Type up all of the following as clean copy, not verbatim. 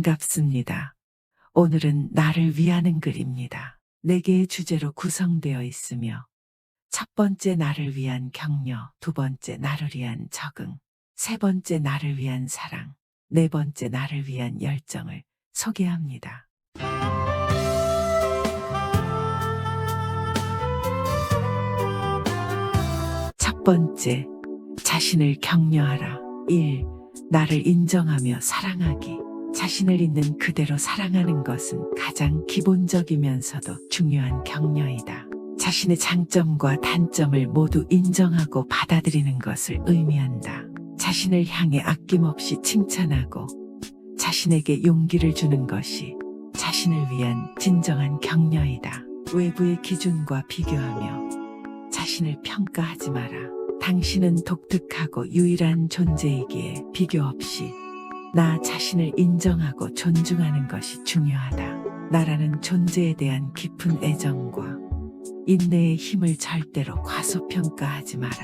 반갑습니다. 오늘은 나를 위하는 글입니다. 4개의 주제로 구성되어 있으며 첫 번째 나를 위한 격려, 두 번째 나를 위한 적응, 세 번째 나를 위한 사랑, 네 번째 나를 위한 열정을 소개합니다. 첫 번째, 자신을 격려하라. 1. 나를 인정하며 사랑하기. 자신을 있는 그대로 사랑하는 것은 가장 기본적이면서도 중요한 격려이다. 자신의 장점과 단점을 모두 인정하고 받아들이는 것을 의미한다. 자신을 향해 아낌없이 칭찬하고 자신에게 용기를 주는 것이 자신을 위한 진정한 격려이다. 외부의 기준과 비교하며 자신을 평가하지 마라. 당신은 독특하고 유일한 존재이기에 비교 없이 나 자신을 인정하고 존중하는 것이 중요하다. 나라는 존재에 대한 깊은 애정과 인내의 힘을 절대로 과소평가하지 마라.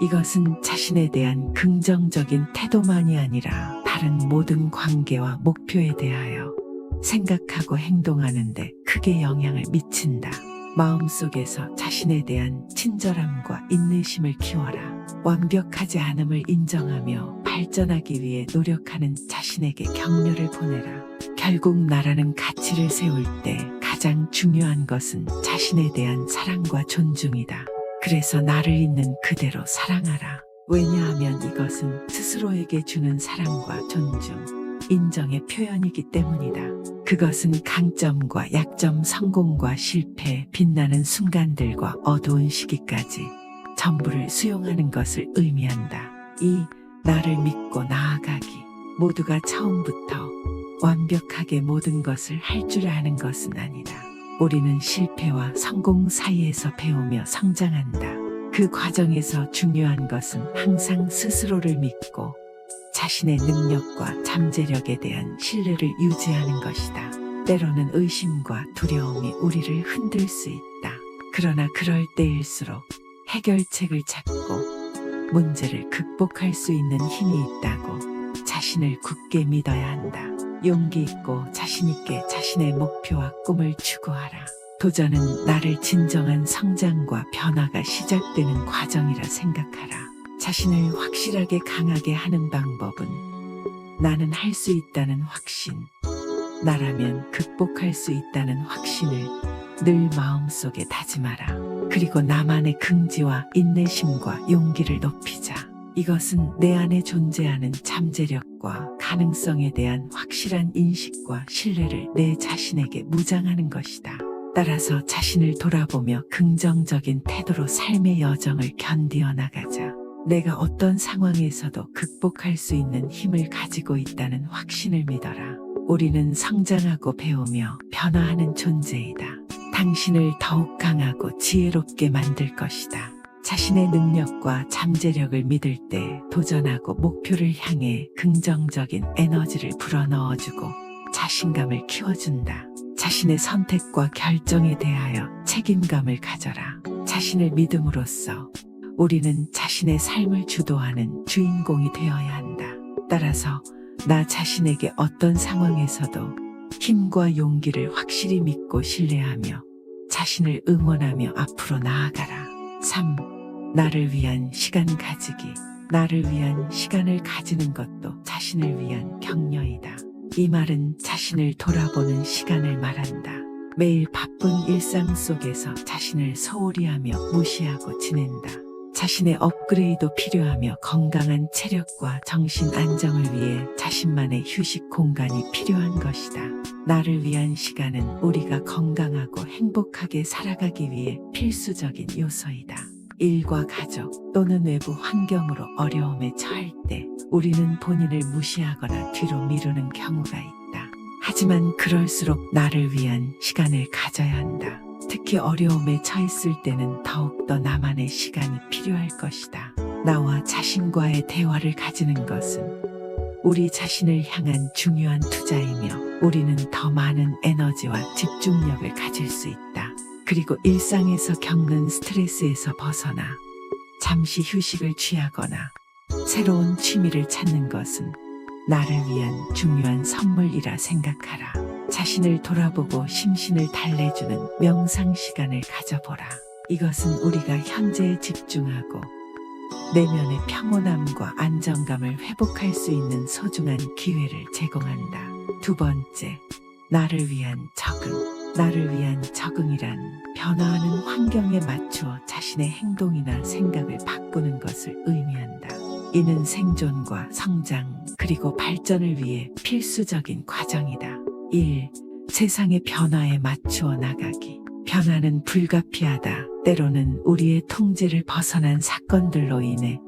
이것은 자신에 대한 긍정적인 태도만이 아니라 다른 모든 관계와 목표에 대하여 생각하고 행동하는데 크게 영향을 미친다. 마음속에서 자신에 대한 친절함과 인내심을 키워라. 완벽하지 않음을 인정하며 발전하기 위해 노력하는 자신에게 격려를 보내라. 결국 나라는 가치를 세울 때 가장 중요한 것은 자신에 대한 사랑과 존중이다. 그래서 나를 있는 그대로 사랑하라. 왜냐하면 이것은 스스로에게 주는 사랑과 존중, 인정의 표현이기 때문이다. 그것은 강점과 약점, 성공과 실패, 빛나는 순간들과 어두운 시기까지 전부를 수용하는 것을 의미한다. 2. 나를 믿고 나아가기. 모두가 처음부터 완벽하게 모든 것을 할 줄 아는 것은 아니다. 우리는 실패와 성공 사이에서 배우며 성장한다. 그 과정에서 중요한 것은 항상 스스로를 믿고 자신의 능력과 잠재력에 대한 신뢰를 유지하는 것이다. 때로는 의심과 두려움이 우리를 흔들 수 있다. 그러나 그럴 때일수록 해결책을 찾고 문제를 극복할 수 있는 힘이 있다고 자신을 굳게 믿어야 한다. 용기 있고 자신 있게 자신의 목표와 꿈을 추구하라. 도전은 나를 진정한 성장과 변화가 시작되는 과정이라 생각하라. 자신을 확실하게 강하게 하는 방법은 나는 할 수 있다는 확신, 나라면 극복할 수 있다는 확신을 늘 마음속에 다짐하라. 그리고 나만의 긍지와 인내심과 용기를 높이자. 이것은 내 안에 존재하는 잠재력과 가능성에 대한 확실한 인식과 신뢰를 내 자신에게 무장하는 것이다. 따라서 자신을 돌아보며 긍정적인 태도로 삶의 여정을 견디어 나가자. 내가 어떤 상황에서도 극복할 수 있는 힘을 가지고 있다는 확신을 믿어라. 우리는 성장하고 배우며 변화하는 존재이다. 당신을 더욱 강하고 지혜롭게 만들 것이다. 자신의 능력과 잠재력을 믿을 때 도전하고 목표를 향해 긍정적인 에너지를 불어넣어주고 자신감을 키워준다. 자신의 선택과 결정에 대하여 책임감을 가져라. 자신을 믿음으로써 우리는 자신의 삶을 주도하는 주인공이 되어야 한다. 따라서 나 자신에게 어떤 상황에서도 힘과 용기를 확실히 믿고 신뢰하며 자신을 응원하며 앞으로 나아가라. 3. 나를 위한 시간 가지기. 나를 위한 시간을 가지는 것도 자신을 위한 격려이다. 이 말은 자신을 돌아보는 시간을 말한다. 매일 바쁜 일상 속에서 자신을 소홀히 하며 무시하고 지낸다. 자신의 업그레이드 필요하며 건강한 체력과 정신 안정을 위해 자신만의 휴식 공간이 필요한 것이다. 나를 위한 시간은 우리가 건강하고 행복하게 살아가기 위해 필수적인 요소이다. 일과 가족 또는 외부 환경으로 어려움에 처할 때 우리는 본인을 무시하거나 뒤로 미루는 경우가 있다. 하지만 그럴수록 나를 위한 시간을 가져야 한다. 특히 어려움에 처했을 때는 더욱더 나만의 시간이 필요할 것이다. 나와 자신과의 대화를 가지는 것은 우리 자신을 향한 중요한 투자이며 우리는 더 많은 에너지와 집중력을 가질 수 있다. 그리고 일상에서 겪는 스트레스에서 벗어나 잠시 휴식을 취하거나 새로운 취미를 찾는 것은 나를 위한 중요한 선물이라 생각하라. 자신을 돌아보고 심신을 달래주는 명상 시간을 가져보라. 이것은 우리가 현재에 집중하고 내면의 평온함과 안정감을 회복할 수 있는 소중한 기회를 제공한다. 두 번째, 나를 위한 적응. 나를 위한 적응이란 변화하는 환경에 맞추어 자신의 행동이나 생각을 바꾸는 것을 의미한다. 이는 생존과 성장 그리고 발전을 위해 필수적인 과정이다. 1. 세상의 변화에 맞추어 나가기. 변화는 불가피하다. 때로는 우리의 통제를 벗어난 사건들로 인해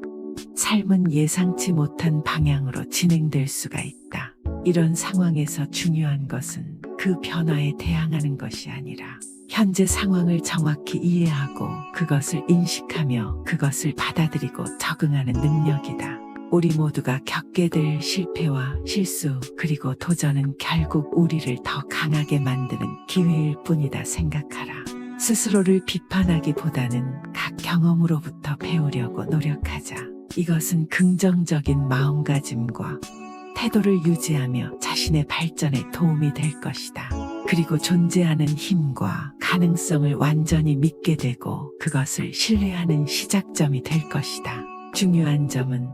삶은 예상치 못한 방향으로 진행될 수가 있다. 이런 상황에서 중요한 것은 그 변화에 대항하는 것이 아니라 현재 상황을 정확히 이해하고 그것을 인식하며 그것을 받아들이고 적응하는 능력이다. 우리 모두가 겪게 될 실패와 실수 그리고 도전은 결국 우리를 더 강하게 만드는 기회일 뿐이다 생각하라. 스스로를 비판하기보다는 각 경험으로부터 배우려고 노력하자. 이것은 긍정적인 마음가짐과 태도를 유지하며 자신의 발전에 도움이 될 것이다. 그리고 존재하는 힘과 가능성을 완전히 믿게 되고 그것을 신뢰하는 시작점이 될 것이다. 중요한 점은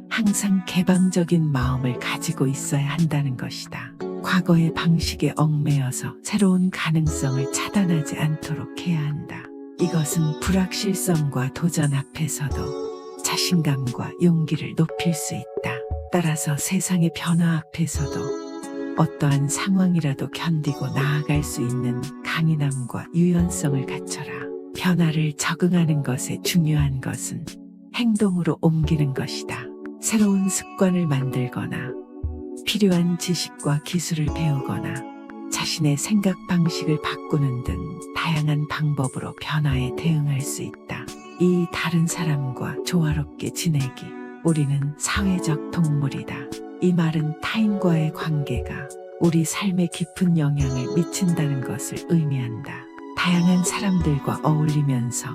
항상 개방적인 마음을 가지고 있어야 한다는 것이다. 과거의 방식에 얽매여서 새로운 가능성을 차단하지 않도록 해야 한다. 이것은 불확실성과 도전 앞에서도 자신감과 용기를 높일 수 있다. 따라서 세상의 변화 앞에서도 어떠한 상황이라도 견디고 나아갈 수 있는 강인함과 유연성을 갖춰라. 변화를 적응하는 것의 중요한 것은 행동으로 옮기는 것이다. 새로운 습관을 만들거나 필요한 지식과 기술을 배우거나 자신의 생각 방식을 바꾸는 등 다양한 방법으로 변화에 대응할 수 있다. 이 다른 사람과 조화롭게 지내기. 우리는 사회적 동물이다. 이 말은 타인과의 관계가 우리 삶에 깊은 영향을 미친다는 것을 의미한다. 다양한 사람들과 어울리면서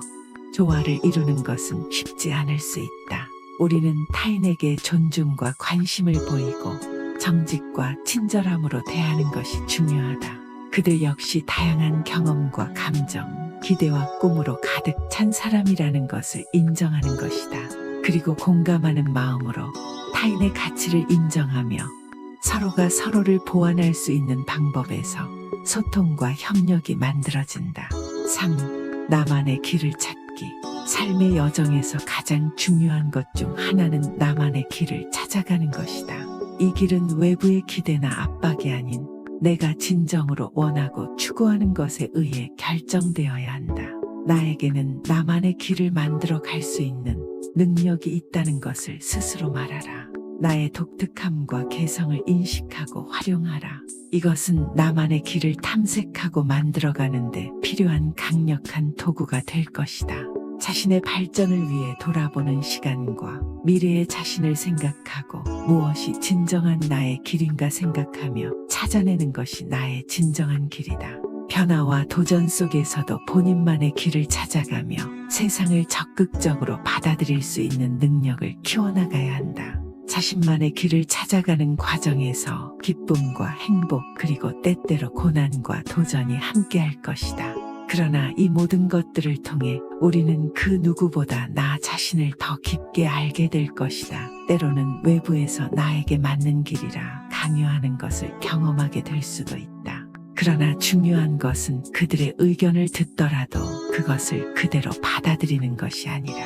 조화를 이루는 것은 쉽지 않을 수 있다. 우리는 타인에게 존중과 관심을 보이고 정직과 친절함으로 대하는 것이 중요하다. 그들 역시 다양한 경험과 감정, 기대와 꿈으로 가득 찬 사람이라는 것을 인정하는 것이다. 그리고 공감하는 마음으로 타인의 가치를 인정하며 서로가 서로를 보완할 수 있는 방법에서 소통과 협력이 만들어진다. 3. 나만의 길을 찾기. 삶의 여정에서 가장 중요한 것 중 하나는 나만의 길을 찾아가는 것이다. 이 길은 외부의 기대나 압박이 아닌 내가 진정으로 원하고 추구하는 것에 의해 결정되어야 한다. 나에게는 나만의 길을 만들어 갈 수 있는 능력이 있다는 것을 스스로 말하라. 나의 독특함과 개성을 인식하고 활용하라. 이것은 나만의 길을 탐색하고 만들어가는데 필요한 강력한 도구가 될 것이다. 자신의 발전을 위해 돌아보는 시간과 미래의 자신을 생각하고 무엇이 진정한 나의 길인가 생각하며 찾아내는 것이 나의 진정한 길이다. 변화와 도전 속에서도 본인만의 길을 찾아가며 세상을 적극적으로 받아들일 수 있는 능력을 키워나가야 한다. 자신만의 길을 찾아가는 과정에서 기쁨과 행복 그리고 때때로 고난과 도전이 함께할 것이다. 그러나 이 모든 것들을 통해 우리는 그 누구보다 나 자신을 더 깊게 알게 될 것이다. 때로는 외부에서 나에게 맞는 길이라 강요하는 것을 경험하게 될 수도 있다. 그러나 중요한 것은 그들의 의견을 듣더라도 그것을 그대로 받아들이는 것이 아니라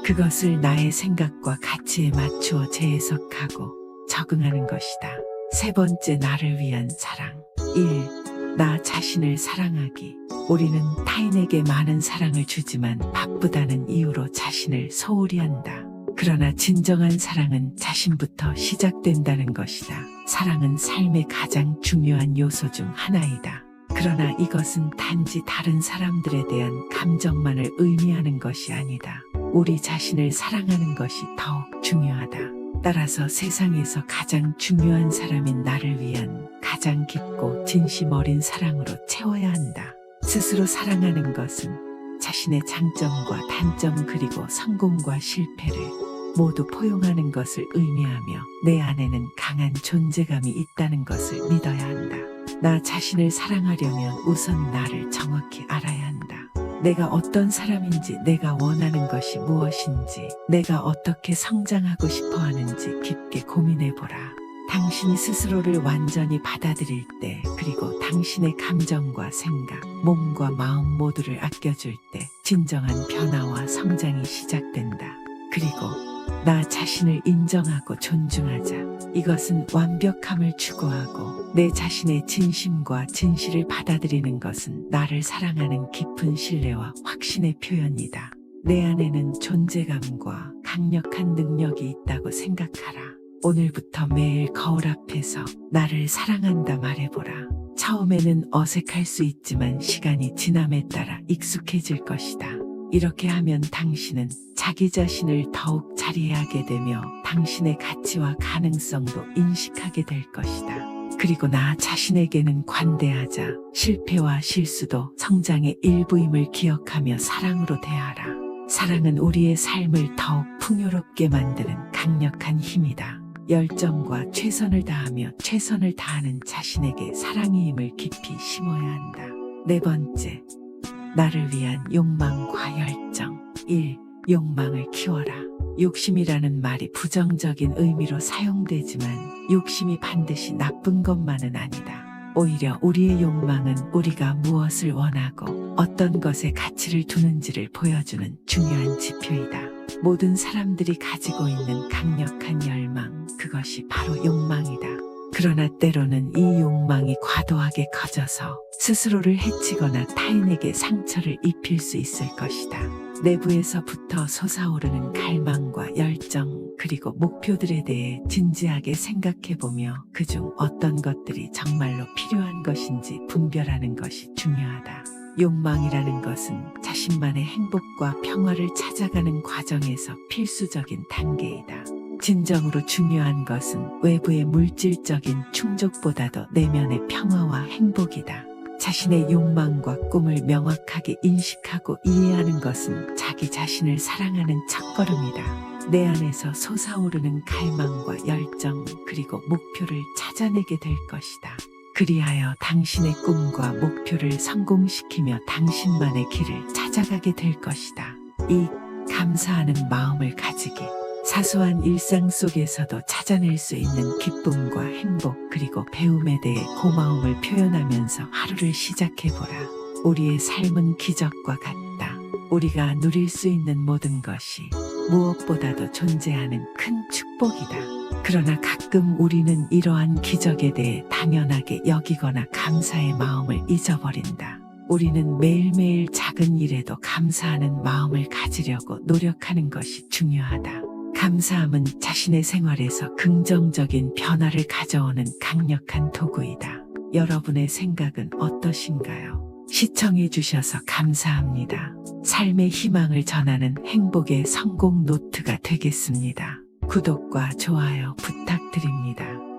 그것을 나의 생각과 가치에 맞추어 재해석하고 적응하는 것이다. 세 번째, 나를 위한 사랑. 1. 나 자신을 사랑하기. 우리는 타인에게 많은 사랑을 주지만 바쁘다는 이유로 자신을 소홀히 한다. 그러나 진정한 사랑은 자신부터 시작된다는 것이다. 사랑은 삶의 가장 중요한 요소 중 하나이다. 그러나 이것은 단지 다른 사람들에 대한 감정만을 의미하는 것이 아니다. 우리 자신을 사랑하는 것이 더욱 중요하다. 따라서 세상에서 가장 중요한 사람인 나를 위한 가장 깊고 진심 어린 사랑으로 채워야 한다. 스스로 사랑하는 것은 자신의 장점과 단점 그리고 성공과 실패를 모두 포용하는 것을 의미하며 내 안에는 강한 존재감이 있다는 것을 믿어야 한다. 나 자신을 사랑하려면 우선 나를 정확히 알아야 한다. 내가 어떤 사람인지, 내가 원하는 것이 무엇인지, 내가 어떻게 성장하고 싶어 하는지 깊게 고민해 보라. 당신이 스스로를 완전히 받아들일 때, 그리고 당신의 감정과 생각, 몸과 마음 모두를 아껴줄 때 진정한 변화와 성장이 시작된다. 그리고 나 자신을 인정하고 존중하자. 이것은 완벽함을 추구하고 내 자신의 진심과 진실을 받아들이는 것은 나를 사랑하는 깊은 신뢰와 확신의 표현이다. 내 안에는 존재감과 강력한 능력이 있다고 생각하라. 오늘부터 매일 거울 앞에서 나를 사랑한다 말해보라. 처음에는 어색할 수 있지만 시간이 지남에 따라 익숙해질 것이다. 이렇게 하면 당신은 자기 자신을 더욱 잘 이해하게 되며 당신의 가치와 가능성도 인식하게 될 것이다. 그리고 나 자신에게는 관대하자. 실패와 실수도 성장의 일부임을 기억하며 사랑으로 대하라. 사랑은 우리의 삶을 더욱 풍요롭게 만드는 강력한 힘이다. 열정과 최선을 다하며 최선을 다하는 자신에게 사랑의 힘을 깊이 심어야 한다. 네 번째, 나를 위한 욕망과 열정. 1. 욕망을 키워라. 욕심이라는 말이 부정적인 의미로 사용되지만 욕심이 반드시 나쁜 것만은 아니다. 오히려 우리의 욕망은 우리가 무엇을 원하고 어떤 것에 가치를 두는지를 보여주는 중요한 지표이다. 모든 사람들이 가지고 있는 강력한 열망, 그것이 바로 욕망이다. 그러나 때로는 이 욕망이 과도하게 커져서 스스로를 해치거나 타인에게 상처를 입힐 수 있을 것이다. 내부에서부터 솟아오르는 갈망과 열정, 그리고 목표들에 대해 진지하게 생각해보며 그중 어떤 것들이 정말로 필요한 것인지 분별하는 것이 중요하다. 욕망이라는 것은 자신만의 행복과 평화를 찾아가는 과정에서 필수적인 단계이다. 진정으로 중요한 것은 외부의 물질적인 충족보다도 내면의 평화와 행복이다. 자신의 욕망과 꿈을 명확하게 인식하고 이해하는 것은 자기 자신을 사랑하는 첫걸음이다. 내 안에서 솟아오르는 갈망과 열정, 그리고 목표를 찾아내게 될 것이다. 그리하여 당신의 꿈과 목표를 성공시키며 당신만의 길을 찾아가게 될 것이다. 2. 감사하는 마음을 가지기. 사소한 일상 속에서도 찾아낼 수 있는 기쁨과 행복, 그리고 배움에 대해 고마움을 표현하면서 하루를 시작해보라. 우리의 삶은 기적과 같다. 우리가 누릴 수 있는 모든 것이 무엇보다도 존재하는 큰 축복이다. 그러나 가끔 우리는 이러한 기적에 대해 당연하게 여기거나 감사의 마음을 잊어버린다. 우리는 매일매일 작은 일에도 감사하는 마음을 가지려고 노력하는 것이 중요하다. 감사함은 자신의 생활에서 긍정적인 변화를 가져오는 강력한 도구이다. 여러분의 생각은 어떠신가요? 시청해 주셔서 감사합니다. 삶의 희망을 전하는 행복의 성공 노트가 되겠습니다. 구독과 좋아요 부탁드립니다.